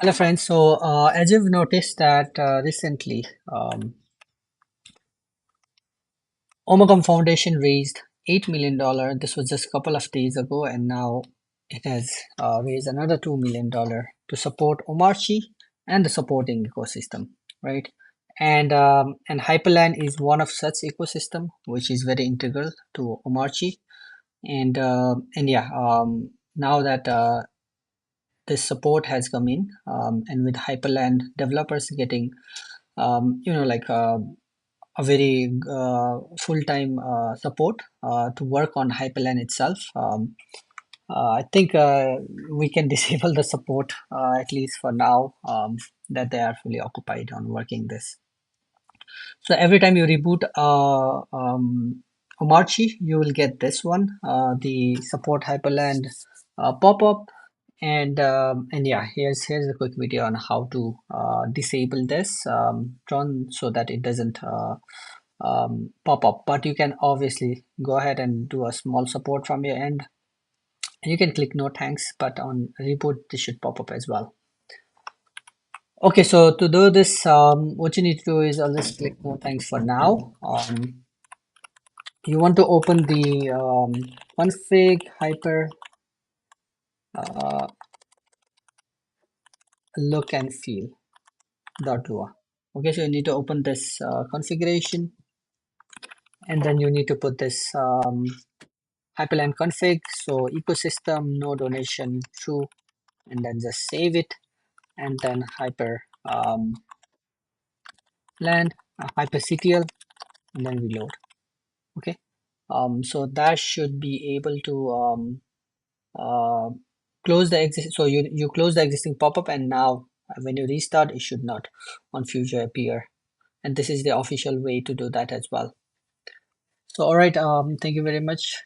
Hello friends, so as you've noticed that recently Omacom Foundation raised $8 million. This was just a couple of days ago, and now it has raised another $2 million to support Omarchy and the supporting ecosystem, right? And Hyperland is one of such ecosystem which is very integral to Omarchy. And yeah, now that this support has come in, and with Hyperland developers getting like a very full-time support to work on Hyperland itself. I think we can disable the support at least for now, that they are fully occupied on working this. So every time you reboot Omarchy, you will get this one, the support Hyperland pop-up, and yeah, here's a quick video on how to disable this Tron so that it doesn't pop up. But you can obviously go ahead and do a small support from your end, and you can click no thanks, but on reboot this should pop up as well. Okay, so to do this, what you need to do is I'll just click no thanks for now. You want to open the config hyper uh, look and feel .lua. Okay, so you need to open this configuration, and then you need to put this Hyperland config. So ecosystem, no donation, true, and then just save it, and then hyper land, hyperctl, and then reload. Okay, so that should be able to uh, close the exist. So you close the existing pop-up, and now when you restart, it should not on future appear. And this is the official way to do that as well. So all right, thank you very much.